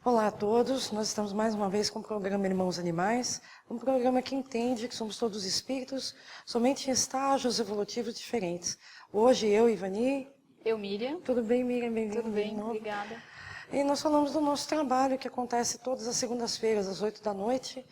Olá a todos, nós estamos mais uma vez com o programa Irmãos Animais, um programa que entende que somos todos espíritos, somente em estágios evolutivos diferentes. Hoje eu, Ivani. Eu, Miriam. Tudo bem, Miriam? Bem-vinda. Tudo bem, obrigada. E nós falamos do nosso trabalho que acontece todas as segundas-feiras, às 8 da noite,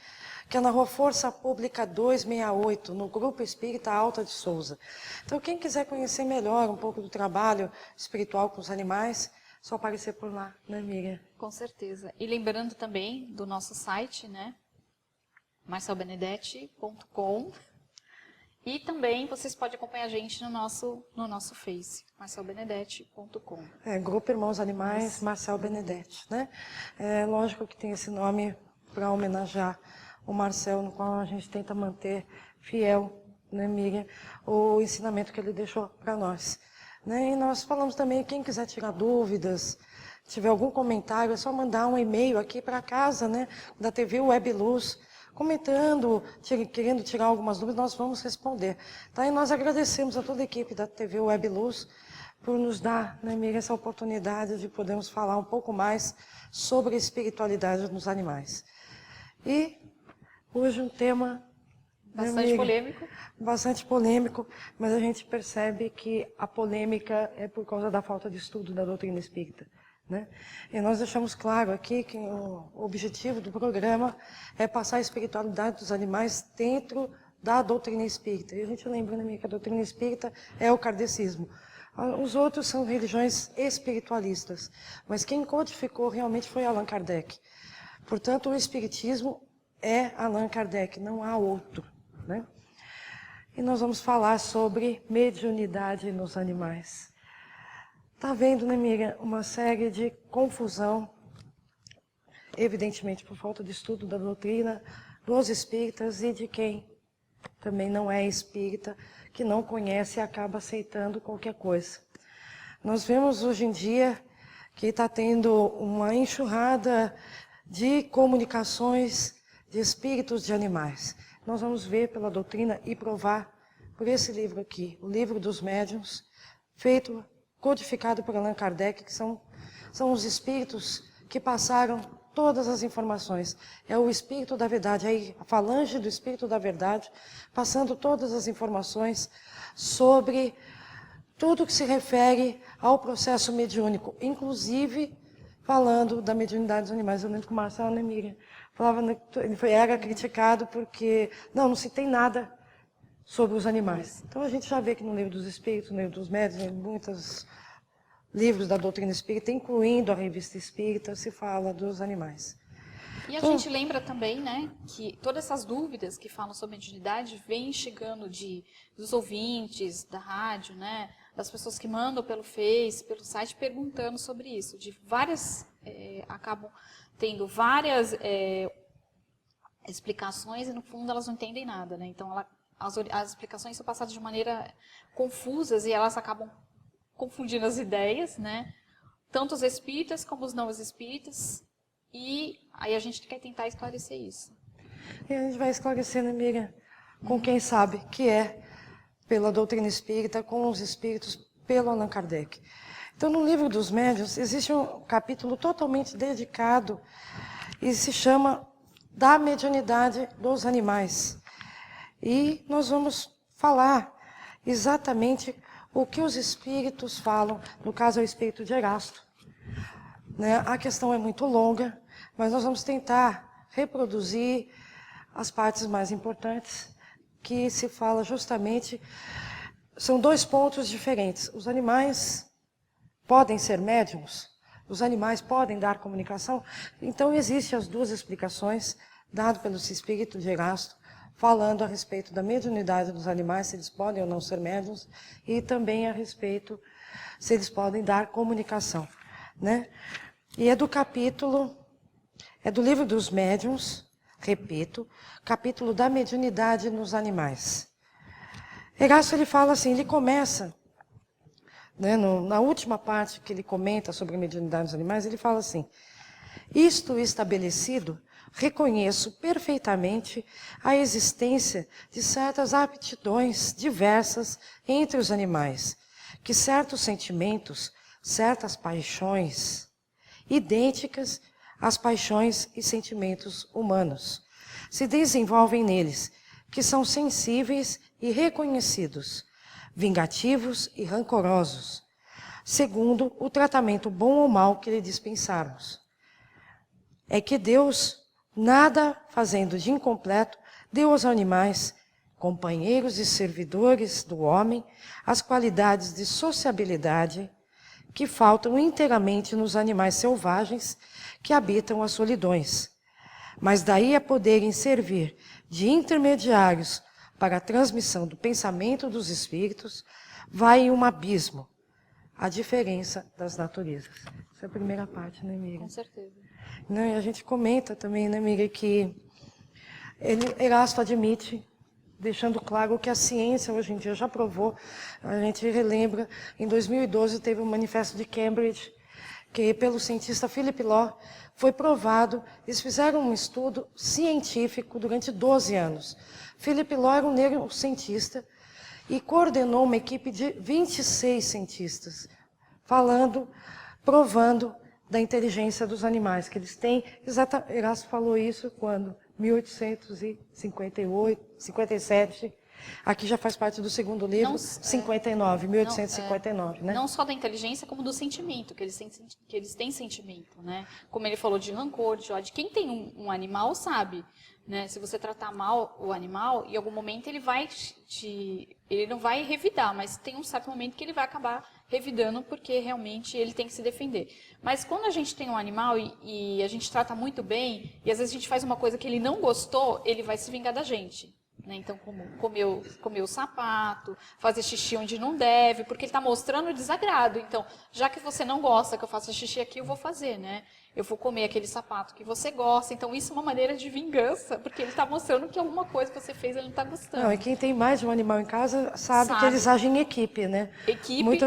que é na Rua Força Pública 268, no Grupo Espírita Alta de Souza. Então, quem quiser conhecer melhor um pouco do trabalho espiritual com os animais, só aparecer por lá, né, Miriam? Com certeza. E lembrando também do nosso site, né? marcelbenedetti.com. E também vocês podem acompanhar a gente no nosso Face, marcelbenedetti.com. Grupo Irmãos Animais, Marcel Benedetti, né? É lógico que tem esse nome para homenagear o Marcel, no qual a gente tenta manter fiel, né, Miriam, o ensinamento que ele deixou para nós. Né? E nós falamos também, quem quiser tirar dúvidas, tiver algum comentário, é só mandar um e-mail aqui para casa, né, da TV Web Luz, comentando, querendo tirar algumas dúvidas, nós vamos responder. Tá? E nós agradecemos a toda a equipe da TV Web Luz por nos dar, né, Miriam, essa oportunidade de podermos falar um pouco mais sobre a espiritualidade dos animais. E hoje um tema... Bastante polêmico. Bastante polêmico, mas a gente percebe que a polêmica é por causa da falta de estudo da doutrina espírita. Né? E nós deixamos claro aqui que o objetivo do programa é passar a espiritualidade dos animais dentro da doutrina espírita. E a gente lembra, né, que a doutrina espírita é o kardecismo. Os outros são religiões espiritualistas, mas quem codificou realmente foi Allan Kardec. Portanto, o espiritismo é Allan Kardec, não há outro. Né? E nós vamos falar sobre mediunidade nos animais. Está vendo, né, Miriam, uma série de confusão, evidentemente por falta de estudo da doutrina dos espíritas e de quem também não é espírita, que não conhece e acaba aceitando qualquer coisa. Nós vemos hoje em dia que está tendo uma enxurrada de comunicações de espíritos de animais. Nós vamos ver pela doutrina e provar por esse livro aqui, o Livro dos Médiuns, codificado por Allan Kardec, que são os espíritos que passaram todas as informações. É o Espírito da Verdade, aí a falange do Espírito da Verdade, passando todas as informações sobre tudo que se refere ao processo mediúnico, inclusive falando da mediunidade dos animais. Eu lembro que o Marcelo, né, Miriam, falava, ele era criticado porque não se tem nada sobre os animais. Então a gente já vê que no Livro dos Espíritos, no Livro dos Médiuns, em muitos livros da doutrina espírita, incluindo a Revista Espírita, se fala dos animais. E a gente lembra também, né, que todas essas dúvidas que falam sobre mediunidade vêm chegando dos ouvintes, da rádio, né, das pessoas que mandam pelo Face, pelo site, perguntando sobre isso. De várias, acabam tendo várias explicações e, no fundo, elas não entendem nada. Né? Então, as explicações são passadas de maneira confusas e elas acabam confundindo as ideias, né? Tanto os espíritas como os não espíritas. E aí a gente quer tentar esclarecer isso. E a gente vai esclarecer, né, Miriam, com quem sabe, que é pela doutrina espírita, com os espíritos, pelo Allan Kardec. Então, no Livro dos Médiuns, existe um capítulo totalmente dedicado e se chama da mediunidade dos animais. E nós vamos falar exatamente o que os espíritos falam, no caso é o espírito de Erasto. Né? A questão é muito longa, mas nós vamos tentar reproduzir as partes mais importantes, que se fala justamente, são dois pontos diferentes. Os animais podem ser médiums, os animais podem dar comunicação. Então, existem as duas explicações dadas pelo espírito de Erasto, falando a respeito da mediunidade dos animais, se eles podem ou não ser médiums, e também a respeito se eles podem dar comunicação. Né? E é do Livro dos Médiuns, repito, capítulo da mediunidade nos animais. Erasto, ele fala assim, ele começa, né, na última parte que ele comenta sobre a mediunidade dos animais, ele fala assim: isto estabelecido, reconheço perfeitamente a existência de certas aptidões diversas entre os animais, que certos sentimentos, certas paixões, idênticas às paixões e sentimentos humanos, se desenvolvem neles, que são sensíveis e reconhecidos, vingativos e rancorosos, segundo o tratamento bom ou mau que lhe dispensarmos. É que Deus, nada fazendo de incompleto, deu aos animais, companheiros e servidores do homem, as qualidades de sociabilidade que faltam inteiramente nos animais selvagens que habitam as solidões. Mas daí a poderem servir de intermediários para a transmissão do pensamento dos espíritos, vai um abismo, a diferença das naturezas. Essa é a primeira parte, né, Miriam? Com certeza. Não, e a gente comenta também, né, Miriam, que Erasto admite, deixando claro que a ciência hoje em dia já provou, a gente relembra, em 2012 teve um manifesto de Cambridge, que pelo cientista Philip Law foi provado, eles fizeram um estudo científico durante 12 anos. Philip Law era um negro cientista e coordenou uma equipe de 26 cientistas, provando da inteligência dos animais, que eles têm, Erasto falou isso quando? 1858, 57, aqui já faz parte do segundo livro, 59, 1859, né? Não só da inteligência, como do sentimento, que eles têm sentimento, né? Como ele falou de rancor, de ódio. Quem tem um animal sabe, né? Se você tratar mal o animal, em algum momento ele não vai revidar, mas tem um certo momento que ele vai acabar revidando, porque realmente ele tem que se defender. Mas quando a gente tem um animal e a gente trata muito bem, e às vezes a gente faz uma coisa que ele não gostou, ele vai se vingar da gente. Né? Então, como comer o sapato, fazer xixi onde não deve, porque ele está mostrando desagrado. Então, já que você não gosta que eu faça xixi aqui, eu vou fazer, né? Eu vou comer aquele sapato que você gosta. Então, isso é uma maneira de vingança, porque ele está mostrando que alguma coisa que você fez ele não está gostando. Não, e quem tem mais de um animal em casa sabe que eles agem em equipe, né? Equipe,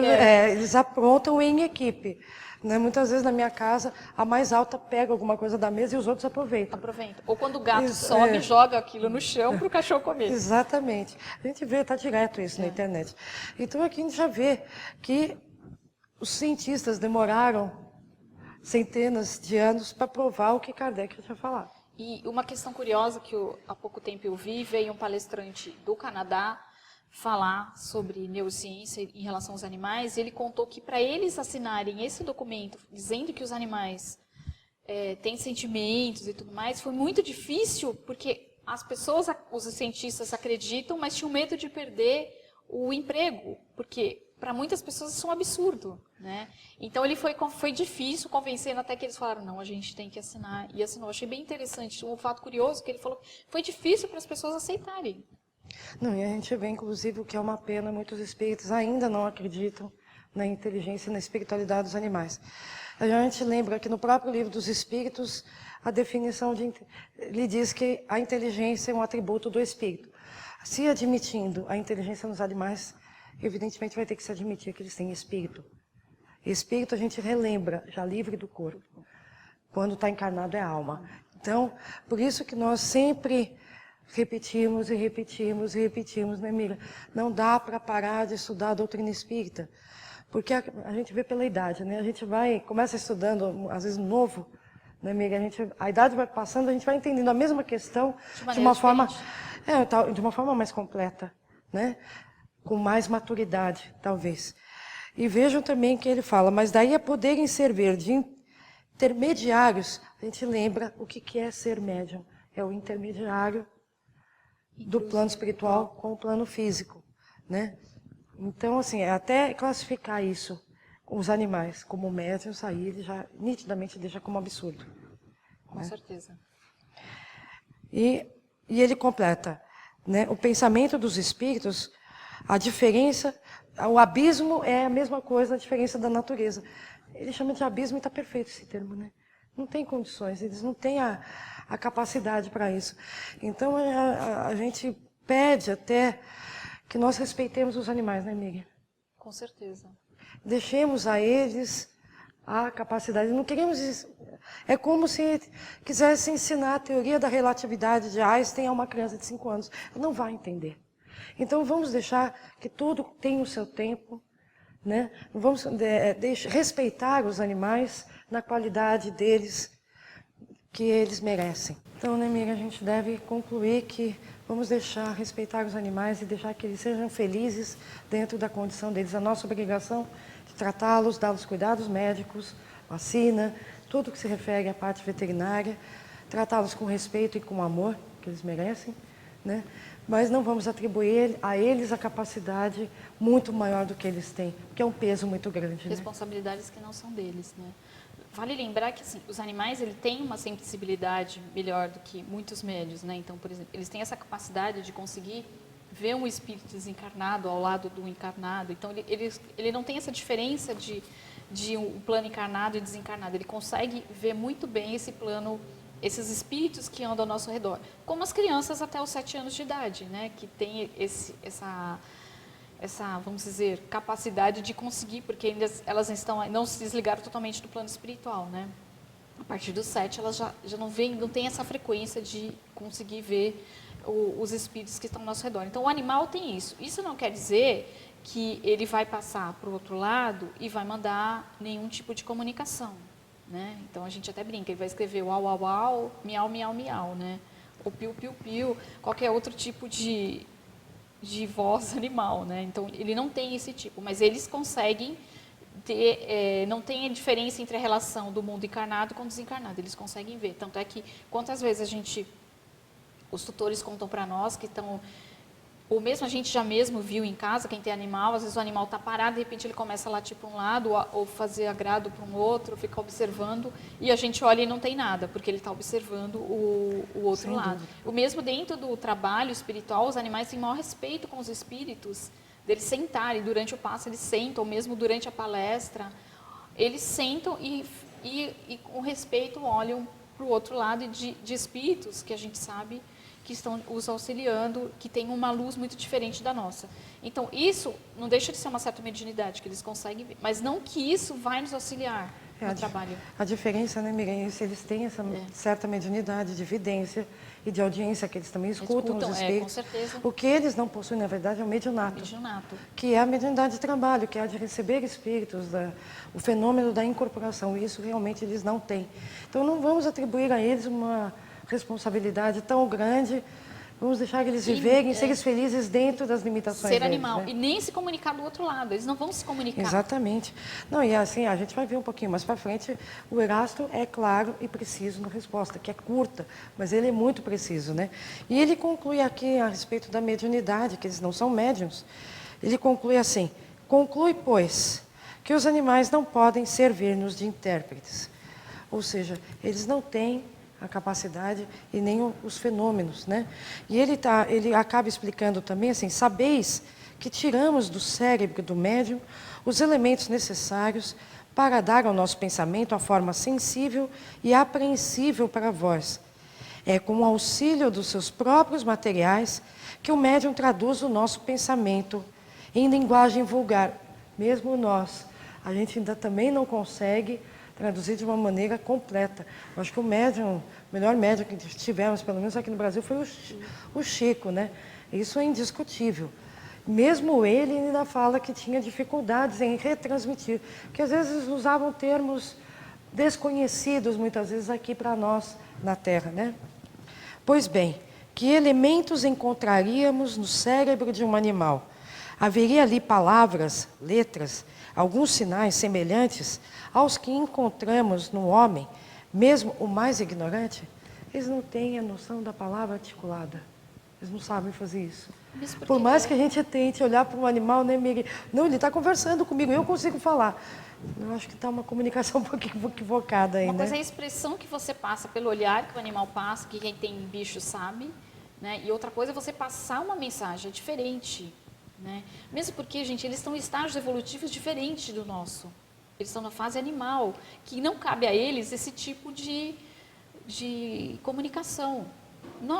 eles aprontam em equipe. Né? Muitas vezes na minha casa, a mais alta pega alguma coisa da mesa e os outros aproveitam. Ou quando o gato sobe, joga aquilo no chão para o cachorro comer. Exatamente. A gente vê, está direto isso na internet. Então aqui a gente já vê que os cientistas demoraram centenas de anos para provar o que Kardec tinha falado. E uma questão curiosa que há pouco tempo eu vi, veio um palestrante do Canadá falar sobre neurociência em relação aos animais, e ele contou que para eles assinarem esse documento, dizendo que os animais têm sentimentos e tudo mais, foi muito difícil, porque as pessoas, os cientistas acreditam, mas tinham medo de perder o emprego, porque para muitas pessoas isso é um absurdo, né? Então foi difícil convencendo, até que eles falaram, não, a gente tem que assinar, e assinou. Eu achei bem interessante, um fato curioso que ele falou, foi difícil para as pessoas aceitarem. Não, e a gente vê, inclusive, o que é uma pena, muitos espíritos ainda não acreditam na inteligência e na espiritualidade dos animais. A gente lembra que no próprio livro dos Espíritos, a definição ele diz que a inteligência é um atributo do espírito. Se admitindo a inteligência nos animais, evidentemente vai ter que se admitir que eles têm espírito. Espírito a gente relembra, já livre do corpo. Quando está encarnado é alma. Então, por isso que nós sempre repetimos e repetimos e repetimos, né, Miriam? Não dá para parar de estudar a doutrina espírita. Porque a gente vê pela idade, né? A gente começa estudando, às vezes, novo, né, Miriam? A idade vai passando, a gente vai entendendo a mesma questão de uma forma mais completa, né? Com mais maturidade, talvez. E vejam também que ele fala, mas daí a poderem servir de intermediários, a gente lembra o que é ser médium. É o intermediário do plano espiritual com o plano físico, né? Então, assim, até classificar isso, os animais, como médiums, aí ele já nitidamente deixa como absurdo. Com certeza. E ele completa, né? O pensamento dos espíritos, a diferença, o abismo é a mesma coisa, a diferença da natureza. Ele chama de abismo e está perfeito esse termo, né? Não tem condições, eles não têm a capacidade para isso. Então, a gente pede até que nós respeitemos os animais, né, Miriam? Com certeza. Deixemos a eles a capacidade. Não queremos... É como se quisesse ensinar a teoria da relatividade de Einstein a uma criança de 5 anos. Ela não vai entender. Então, vamos deixar que tudo tenha o seu tempo, né? Vamos respeitar os animais na qualidade deles, que eles merecem. Então, né, amiga, a gente deve concluir que vamos respeitar os animais e deixar que eles sejam felizes dentro da condição deles. A nossa obrigação de tratá-los, dar-los cuidados médicos, vacina, tudo que se refere à parte veterinária, tratá-los com respeito e com amor, que eles merecem, né? Mas não vamos atribuir a eles a capacidade muito maior do que eles têm, porque é um peso muito grande. Responsabilidades, né? Que não são deles, né? Vale lembrar que assim, os animais têm uma sensibilidade melhor do que muitos médios, né? Então, por exemplo, eles têm essa capacidade de conseguir ver um espírito desencarnado ao lado do encarnado. Então, ele não tem essa diferença de um plano encarnado e desencarnado. Ele consegue ver muito bem esse plano, esses espíritos que andam ao nosso redor. Como as crianças até os 7 anos de idade, né? Que tem essa, vamos dizer, capacidade de conseguir, porque ainda elas não se desligaram totalmente do plano espiritual, né? A partir dos 7, elas já não tem essa frequência de conseguir ver os espíritos que estão ao nosso redor. Então, o animal tem isso. Isso não quer dizer que ele vai passar para o outro lado e vai mandar nenhum tipo de comunicação, né? Então, a gente até brinca, ele vai escrever uau, uau, uau, miau, miau, miau, né? Ou piu, piu, piu, qualquer outro tipo de voz animal, né? Então, ele não tem esse tipo, mas eles conseguem ter, não tem a diferença entre a relação do mundo encarnado com o desencarnado, eles conseguem ver. Tanto é que, quantas vezes os tutores contam para nós que estão, ou mesmo a gente já mesmo viu em casa, quem tem animal, às vezes o animal está parado, de repente ele começa a latir para um lado, ou fazer agrado para um outro, fica observando, e a gente olha e não tem nada, porque ele está observando o outro lado. O mesmo dentro do trabalho espiritual, os animais têm maior respeito com os espíritos, deles sentarem, durante o passo eles sentam, ou mesmo durante a palestra, eles sentam e com respeito olham para o outro lado de espíritos que a gente sabe que estão os auxiliando, que tem uma luz muito diferente da nossa. Então, isso não deixa de ser uma certa mediunidade que eles conseguem ver, mas não que isso vai nos auxiliar no trabalho. A diferença, né, Miriam, se eles têm essa certa mediunidade de evidência e de audiência, que eles também escutam os espíritos. Com certeza. O que eles não possuem, na verdade, é o mediunato. Que é a mediunidade de trabalho, que é a de receber espíritos, o fenômeno da incorporação. Isso realmente eles não têm. Então, não vamos atribuir a eles uma responsabilidade tão grande. Vamos deixar eles viverem, serem felizes dentro das limitações deles. Ser animal, né? E nem se comunicar do outro lado, eles não vão se comunicar. Exatamente. Não, e assim, a gente vai ver um pouquinho mais para frente, o Erasto é claro e preciso na resposta, que é curta, mas ele é muito preciso, né? E ele conclui aqui a respeito da mediunidade, que eles não são médiuns, ele conclui assim: conclui, pois, que os animais não podem servir-nos de intérpretes. Ou seja, eles não têm a capacidade e nem os fenômenos, né? E ele acaba explicando também assim: sabeis que tiramos do cérebro do médium os elementos necessários para dar ao nosso pensamento a forma sensível e apreensível para vós. É com o auxílio dos seus próprios materiais que o médium traduz o nosso pensamento em linguagem vulgar. Mesmo nós, a gente ainda também não consegue traduzir de uma maneira completa. Eu acho que o melhor médium que tivemos, pelo menos aqui no Brasil, foi o Chico, né? Isso é indiscutível. Mesmo ele ainda fala que tinha dificuldades em retransmitir, que às vezes usavam termos desconhecidos, muitas vezes aqui para nós na Terra, né? Pois bem, que elementos encontraríamos no cérebro de um animal? Haveria ali palavras, letras, alguns sinais semelhantes aos que encontramos no homem, mesmo o mais ignorante? Eles não têm a noção da palavra articulada. Eles não sabem fazer isso. Por mais que a gente tente olhar para um animal, né, Miri? Não, ele está conversando comigo, eu consigo falar. Eu acho que está uma comunicação um pouquinho equivocada aí, Uma né? coisa é a expressão que você passa pelo olhar que o animal passa, que quem tem bicho sabe, né? E outra coisa é você passar uma mensagem, é diferente, né? Mesmo porque, gente, eles estão em estágios evolutivos diferentes do nosso. Eles estão na fase animal, que não cabe a eles esse tipo de comunicação.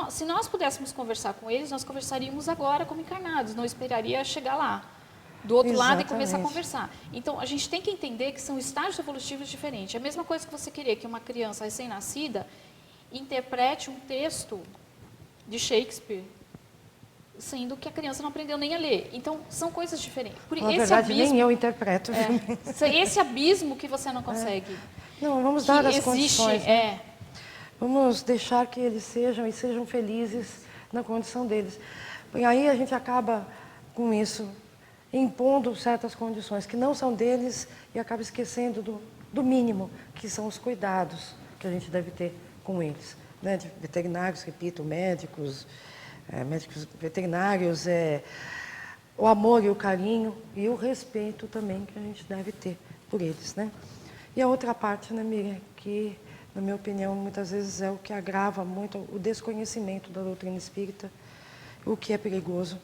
Se nós pudéssemos conversar com eles, nós conversaríamos agora como encarnados, não esperaria chegar lá. do outro lado e Exatamente. começa a conversar. Então, a gente tem que entender que são estágios evolutivos diferentes. É a mesma coisa que você querer que uma criança recém-nascida interprete um texto de Shakespeare, sendo que a criança não aprendeu nem a ler. Então, são coisas diferentes. Por Na esse verdade, abismo, nem eu interpreto. esse abismo que você não consegue. Não, vamos Que dar as existe, condições. Né? Vamos deixar que eles sejam felizes na condição deles. E aí a gente acaba com isso, impondo certas condições que não são deles e acaba esquecendo do mínimo, que são os cuidados que a gente deve ter com eles. Né? De veterinários, repito, médicos veterinários, o amor e o carinho e o respeito também que a gente deve ter por eles. Né? E a outra parte, né, Miriam, que, na minha opinião, muitas vezes é o que agrava muito o desconhecimento da doutrina espírita, o que é perigoso,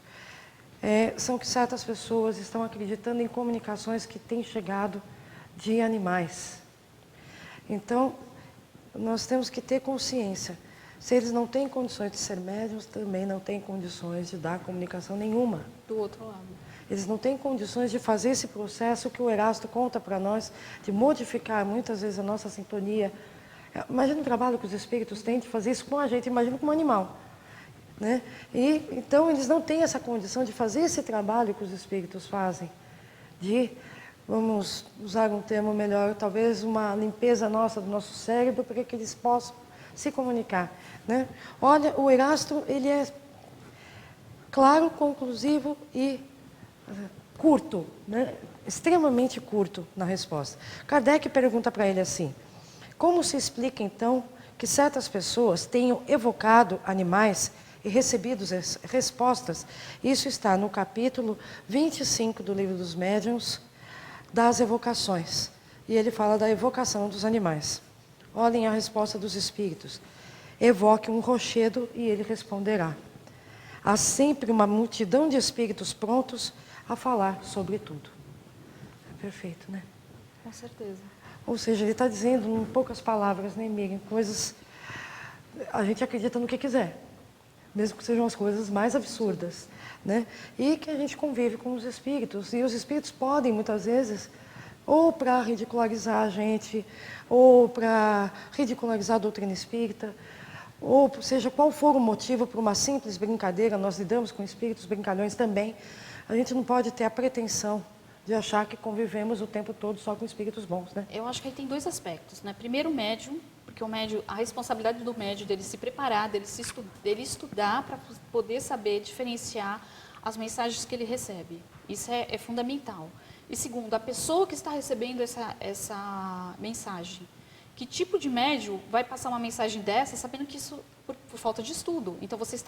são que certas pessoas estão acreditando em comunicações que têm chegado de animais. Então, nós temos que ter consciência. Se eles não têm condições de ser médiuns, também não têm condições de dar comunicação nenhuma. Do outro lado. Eles não têm condições de fazer esse processo que o Erasto conta para nós, de modificar muitas vezes a nossa sintonia. Imagina o trabalho que os espíritos têm de fazer isso com a gente, imagina com um animal. Né? E, então, eles não têm essa condição de fazer esse trabalho que os espíritos fazem, de, vamos usar um termo melhor, talvez uma limpeza nossa do nosso cérebro, para que eles possam se comunicar. Né? Olha, o Erasto, ele é claro, conclusivo e curto, né? Extremamente curto na resposta. Kardec pergunta para ele assim: como se explica então que certas pessoas tenham evocado animais e recebido respostas? Isso está no capítulo 25 do Livro dos Médiuns, das evocações. E ele fala da evocação dos animais. Olhem a resposta dos espíritos. Evoque um rochedo e ele responderá. Há sempre uma multidão de espíritos prontos a falar sobre tudo. É perfeito, né? Com certeza. Ou seja, ele está dizendo, em poucas palavras, né, Miriam, coisas... A gente acredita no que quiser, mesmo que sejam as coisas mais absurdas, né? E que a gente convive com os espíritos. E os espíritos podem, muitas vezes, ou para ridicularizar a gente, ou para ridicularizar a doutrina espírita, ou seja qual for o motivo, por uma simples brincadeira, nós lidamos com espíritos brincalhões também, a gente não pode ter a pretensão de achar que convivemos o tempo todo só com espíritos bons, né? Eu acho que aí tem dois aspectos, né? Primeiro, o médium, porque o médium, a responsabilidade do médium dele se preparar, dele estudar para poder saber diferenciar as mensagens que ele recebe. Isso é fundamental. E segundo, a pessoa que está recebendo essa mensagem. Que tipo de médium vai passar uma mensagem dessa sabendo que isso por falta de estudo? Então você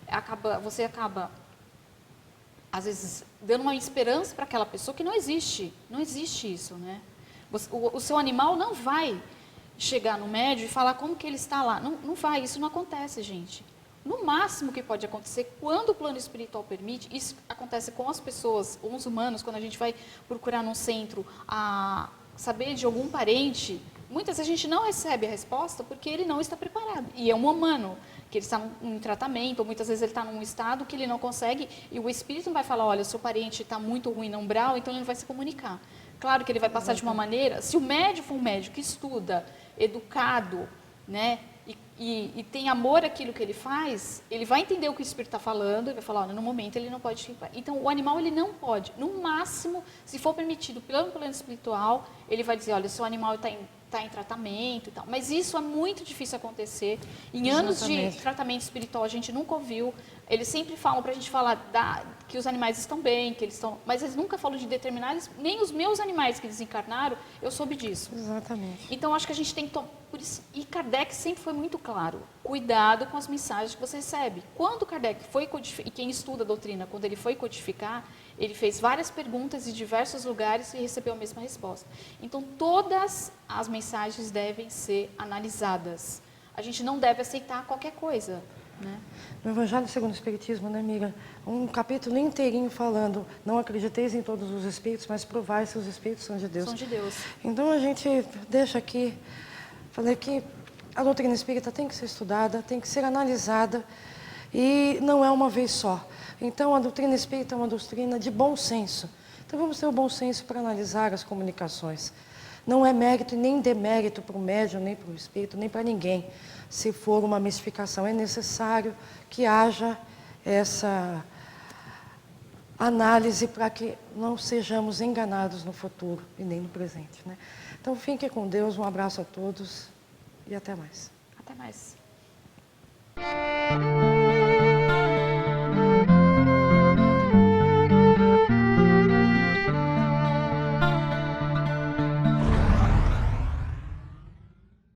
acaba às vezes dando uma esperança para aquela pessoa que não existe isso, né? O seu animal não vai chegar no médium e falar como que ele está lá, não vai, isso não acontece, gente. No máximo que pode acontecer, quando o plano espiritual permite, isso acontece com as pessoas, com os humanos, quando a gente vai procurar num centro a saber de algum parente. Muitas vezes a gente não recebe a resposta porque ele não está preparado. E é um humano, que ele está em tratamento, ou muitas vezes ele está num estado que ele não consegue, e o espírito não vai falar, olha, seu parente está muito ruim no umbral, então ele não vai se comunicar. Claro que ele vai passar de uma maneira, se o médico for um médico que estuda, educado, né, e tem amor àquilo que ele faz, ele vai entender o que o espírito está falando, ele vai falar, olha, no momento ele não pode... Então, o animal, ele não pode. No máximo, se for permitido pelo plano espiritual, ele vai dizer, olha, seu animal está em tratamento e tal. Mas isso é muito difícil acontecer. Em anos de tratamento espiritual, a gente nunca ouviu. Eles sempre falam para a gente falar que os animais estão bem, que eles estão... Mas eles nunca falam de determinados... Nem os meus animais que desencarnaram, eu soube disso. Exatamente. Então, acho que a gente tem que... Por isso, e Kardec sempre foi muito claro. Cuidado com as mensagens que você recebe. Quando Kardec foi codificar... E quem estuda a doutrina, quando ele foi codificar, ele fez várias perguntas em diversos lugares e recebeu a mesma resposta. Então, todas as mensagens devem ser analisadas. A gente não deve aceitar qualquer coisa, né? No Evangelho segundo o Espiritismo, né, amiga? Um capítulo inteirinho falando, não acrediteis em todos os espíritos, mas provai se os espíritos são de Deus. São de Deus. Então, a gente deixa aqui, falei que a doutrina espírita tem que ser estudada, tem que ser analisada, e não é uma vez só. Então, a doutrina espírita é uma doutrina de bom senso, Então vamos ter o bom senso para analisar as comunicações. Não é mérito e nem demérito para o médium, nem para o espírito, nem para ninguém. Se for uma mistificação, é necessário que haja essa análise para que não sejamos enganados no futuro e nem no presente, né? Então fiquem com Deus, um abraço a todos e até mais. Até mais.